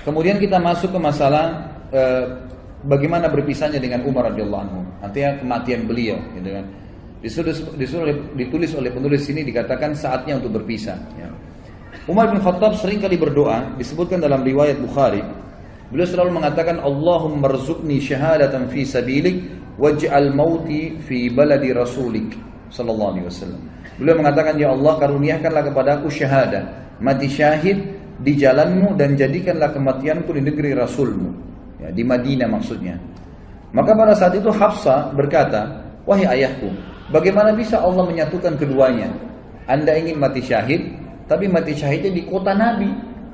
Kemudian kita masuk ke masalah bagaimana berpisahnya dengan Umar radhiyallahu anhu. Artinya kematian beliau, gitu kan. Ditulis oleh penulis ini dikatakan saatnya untuk berpisah. Ya. Umar bin Khattab sering kali berdoa, disebutkan dalam riwayat Bukhari. Beliau selalu mengatakan, Allahumma rzuqni syahadatan fi sabilik waj'al mauti fi baladi rasulik sallallahu alaihi wasallam. Beliau mengatakan, ya Allah, karuniakanlah kepadaku syahadah, mati syahid di jalanmu, dan jadikanlah kematianku di negeri Rasulmu, ya, di Madinah maksudnya. Maka pada saat itu Hafsah berkata, wahai ayahku, bagaimana bisa Allah menyatukan keduanya? Anda ingin mati syahid, tapi mati syahidnya di kota Nabi.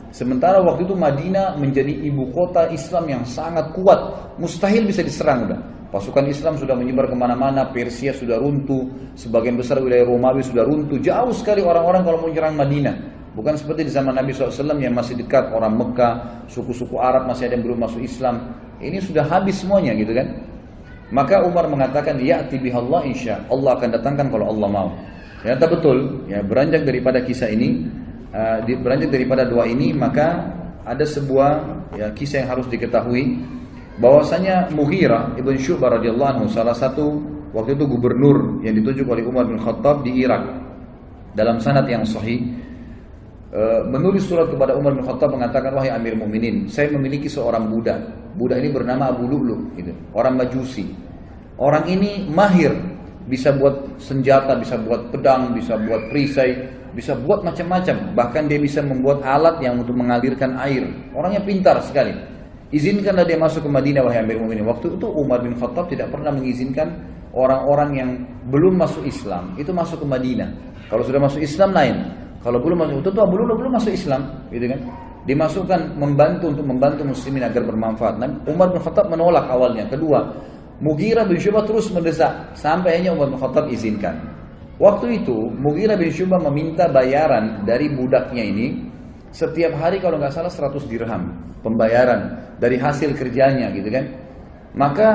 Sementara waktu itu Madinah menjadi ibu kota Islam yang sangat kuat, mustahil bisa diserang udah. Pasukan Islam sudah menyebar kemana-mana, Persia sudah runtuh, sebagian besar wilayah Romawi sudah runtuh, jauh sekali orang-orang kalau mau menyerang Madinah. Bukan seperti di zaman Nabi SAW yang masih dekat, orang Mekah, suku-suku Arab masih ada yang belum masuk Islam. Ini sudah habis semuanya gitu kan. Maka Umar mengatakan, ya'ti bihallah insya Allah akan datangkan kalau Allah mau. Ternyata betul, ya, beranjak daripada kisah ini, beranjak daripada doa ini, maka ada sebuah, ya, kisah yang harus diketahui, bahwasanya Mughirah ibn Syu'bah radhiyallahu anhu, salah satu waktu itu gubernur yang ditunjuk oleh Umar bin Khattab di Irak, dalam sanad yang sahih, menulis surat kepada Umar bin Khattab mengatakan, wahai Amir Mukminin, saya memiliki seorang budak. Budak ini bernama Abu Lu'lu, gitu, orang Majusi. Orang ini mahir, bisa buat senjata, bisa buat pedang, bisa buat perisai, bisa buat macam-macam. Bahkan dia bisa membuat alat yang untuk mengalirkan air. Orangnya pintar sekali. Izinkanlah dia masuk ke Madinah, wahai Amir Mukminin. Waktu itu Umar bin Khattab tidak pernah mengizinkan orang-orang yang belum masuk Islam itu masuk ke Madinah. Kalau sudah masuk Islam lain. Kalau belum masuk, itu Abu Lu'lu belum masuk Islam, gitu kan? Dimasukkan untuk membantu muslimin agar bermanfaat. Nah, Umar bin Khattab menolak awalnya. Kedua, Mughirah bin Syu'bah terus mendesak sampai akhirnya Umar bin Khattab izinkan. Waktu itu Mughirah bin Syu'bah meminta bayaran dari budaknya ini setiap hari kalau nggak salah 100 dirham pembayaran dari hasil kerjanya, gitu kan. Maka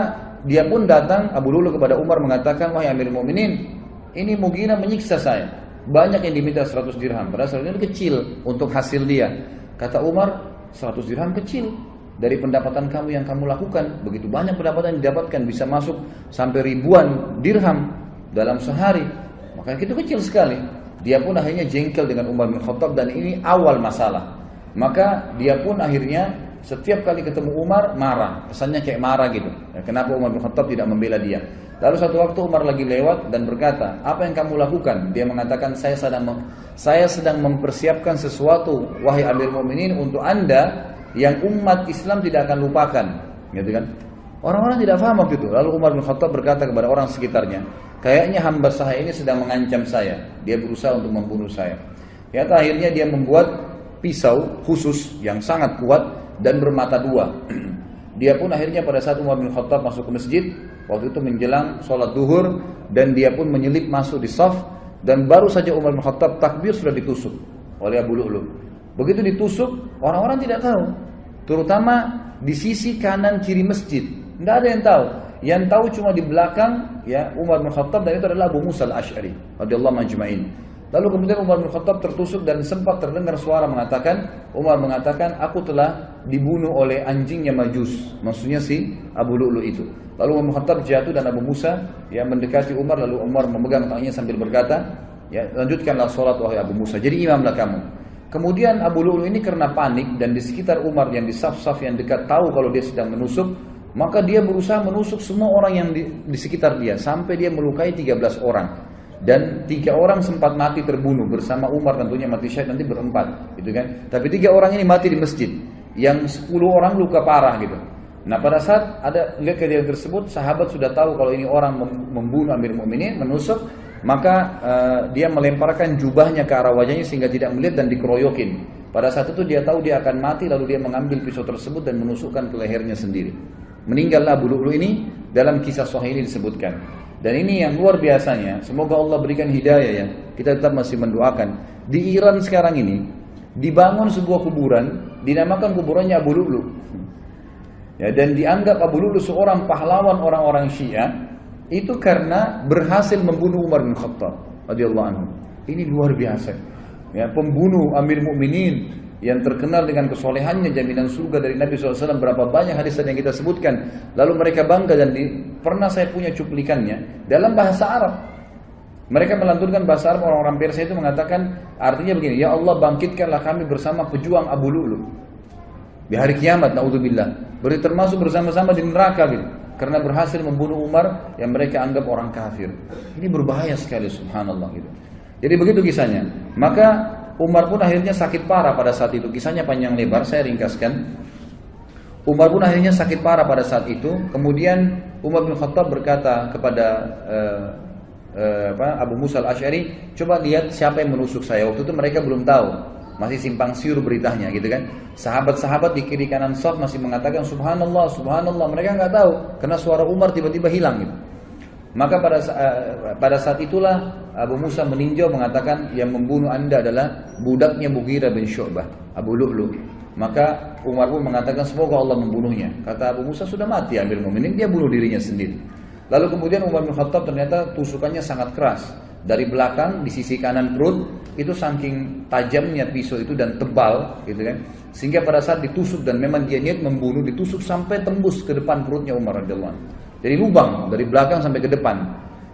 dia pun datang, Abu Lu'lu, kepada Umar mengatakan, wahai Amir Mukminin, ini Mughirah menyiksa saya. Banyak yang diminta 100 dirham, padahal 100 dirham kecil untuk hasil dia. Kata Umar, 100 dirham kecil dari pendapatan kamu yang kamu lakukan. Begitu banyak pendapatan yang didapatkan, bisa masuk sampai ribuan dirham dalam sehari. Maka itu kecil sekali. Dia pun akhirnya jengkel dengan Umar bin Khattab, dan ini awal masalah. Maka dia pun akhirnya setiap kali ketemu Umar marah, kesannya kayak marah gitu. Ya, kenapa Umar bin Khattab tidak membela dia? Lalu satu waktu Umar lagi lewat dan berkata, apa yang kamu lakukan? Dia mengatakan, saya sedang mempersiapkan sesuatu, wahai Amir Mukminin, untuk Anda yang umat Islam tidak akan lupakan, gitu kan? Orang-orang tidak paham waktu itu. Lalu Umar bin Khattab berkata kepada orang sekitarnya, kayaknya hamba saya ini sedang mengancam saya. Dia berusaha untuk membunuh saya. Akhirnya dia membuat pisau khusus yang sangat kuat dan bermata dua. Dia pun akhirnya pada saat Umar bin Khattab masuk ke masjid, waktu itu menjelang sholat duhur, dan dia pun menyelip masuk di saf, dan baru saja Umar bin Khattab takbir sudah ditusuk oleh Abu Lu'lu. Begitu ditusuk, orang-orang tidak tahu, terutama di sisi kanan kiri masjid, tidak ada yang tahu. Yang tahu cuma di belakang, ya, Umar bin Khattab, dan itu adalah Abu Musa al-Ash'ari radhiyallahu majma'in. Lalu kemudian Umar bin Khattab tertusuk, dan sempat terdengar suara mengatakan, Umar mengatakan, aku telah dibunuh oleh anjingnya Majus, maksudnya si Abu Lu'lu itu. Lalu Umar bin Khattab jatuh, dan Abu Musa yang mendekati Umar, lalu Umar memegang tangannya sambil berkata, ya, lanjutkanlah sholat wahai Abu Musa, jadi imamlah kamu. Kemudian Abu Lu'lu ini karena panik, dan di sekitar Umar yang di saf-saf yang dekat tahu kalau dia sedang menusuk, maka dia berusaha menusuk semua orang yang di sekitar dia, sampai dia melukai 13 orang. Dan 3 orang sempat mati terbunuh bersama Umar, tentunya mati syahid nanti berempat, gitu kan. Tapi 3 orang ini mati di masjid, yang 10 orang luka parah gitu. Nah, pada saat ada lihat kejadian tersebut, sahabat sudah tahu kalau ini orang membunuh Amir Mukminin, menusuk, maka dia melemparkan jubahnya ke arah wajahnya sehingga tidak melihat dan dikeroyokin. Pada saat itu dia tahu dia akan mati, lalu dia mengambil pisau tersebut dan menusukkan ke lehernya sendiri. Meninggallah Abu Lu'lu ini, dalam kisah sahih ini disebutkan. Dan ini yang luar biasanya, semoga Allah berikan hidayah ya. Kita tetap masih mendoakan. Di Iran sekarang ini dibangun sebuah kuburan, dinamakan kuburannya Abu Lu'lu. Ya, dan dianggap Abu Lu'lu seorang pahlawan orang-orang Syiah itu karena berhasil membunuh Umar bin Khattab radhiyallahu anhu. Ini luar biasa. Ya, pembunuh Amir Mukminin yang terkenal dengan kesolehannya, jaminan surga dari Nabi SAW, berapa banyak hadis yang kita sebutkan. Lalu mereka bangga dan pernah saya punya cuplikannya dalam bahasa Arab. Mereka melantunkan bahasa Arab, orang-orang Persia itu mengatakan artinya begini, ya Allah bangkitkanlah kami bersama pejuang Abu Lu'lu di hari kiamat, naudzubillah. Berarti termasuk bersama-sama di neraka gitu, karena berhasil membunuh Umar yang mereka anggap orang kafir. Ini berbahaya sekali, subhanallah gitu. Jadi begitu kisahnya. Maka Umar pun akhirnya sakit parah pada saat itu. Kisahnya panjang lebar, saya ringkaskan. Umar pun akhirnya sakit parah pada saat itu. Kemudian Umar bin Khattab berkata kepada Abu Musa al-Asy'ari, coba lihat siapa yang menusuk saya. Waktu itu mereka belum tahu, masih simpang siur beritanya gitu kan. Sahabat-sahabat di kiri kanan shaf masih mengatakan subhanallah, subhanallah. Mereka nggak tahu karena suara Umar tiba-tiba hilang gitu. Maka pada saat itulah Abu Musa meninjau mengatakan yang membunuh anda adalah budaknya Mughirah bin Syu'bah, Abu Lu'lu. Maka Umar pun mengatakan semoga Allah membunuhnya. Kata Abu Musa, sudah mati Amirul Mukminin, dia bunuh dirinya sendiri. Lalu kemudian Umar bin Khattab ternyata tusukannya sangat keras. Dari belakang di sisi kanan perut itu saking tajamnya pisau itu dan tebal gitu kan. Sehingga pada saat ditusuk dan memang dia niat membunuh, ditusuk sampai tembus ke depan perutnya Umar radhiyallahu anhu. Jadi lubang dari belakang sampai ke depan.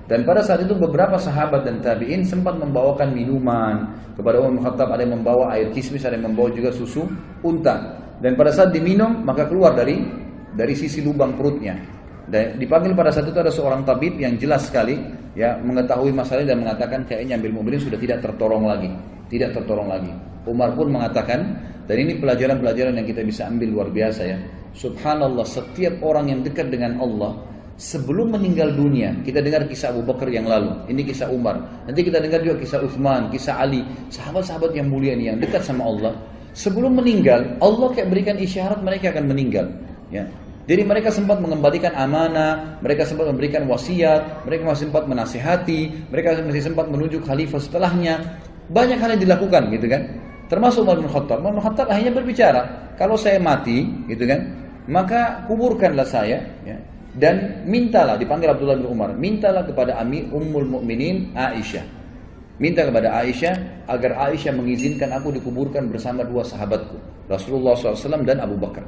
Dan pada saat itu beberapa sahabat dan tabi'in sempat membawakan minuman kepada Umar bin Khattab. Ada yang membawa air kismis, ada yang membawa juga susu unta. Dan pada saat diminum maka keluar dari sisi lubang perutnya. Dan dipanggil pada saat itu ada seorang tabib yang jelas sekali ya mengetahui masalah dan mengatakan kayaknya Amirul Mukminin sudah tidak tertolong lagi. Tidak tertolong lagi. Umar pun mengatakan, dan ini pelajaran-pelajaran yang kita bisa ambil luar biasa ya. Subhanallah, setiap orang yang dekat dengan Allah sebelum meninggal dunia, kita dengar kisah Abu Bakar yang lalu, ini kisah Umar, nanti kita dengar juga kisah Utsman, kisah Ali, sahabat-sahabat yang mulia ini yang dekat sama Allah. Sebelum meninggal, Allah kayak berikan isyarat mereka akan meninggal. Ya. Jadi mereka sempat mengembalikan amanah, mereka sempat memberikan wasiat, mereka masih sempat menasihati, mereka masih sempat menunjuk khalifah setelahnya. Banyak hal yang dilakukan, gitu kan? Termasuk Umar bin Khattab. Umar bin Khattab akhirnya berbicara, kalau saya mati, gitu kan, maka kuburkanlah saya, ya. Dan mintalah, dipanggil Abdullah bin Umar, mintalah kepada Ummul Mukminin Aisyah. Minta kepada Aisyah agar Aisyah mengizinkan aku dikuburkan bersama dua sahabatku, Rasulullah SAW dan Abu Bakar.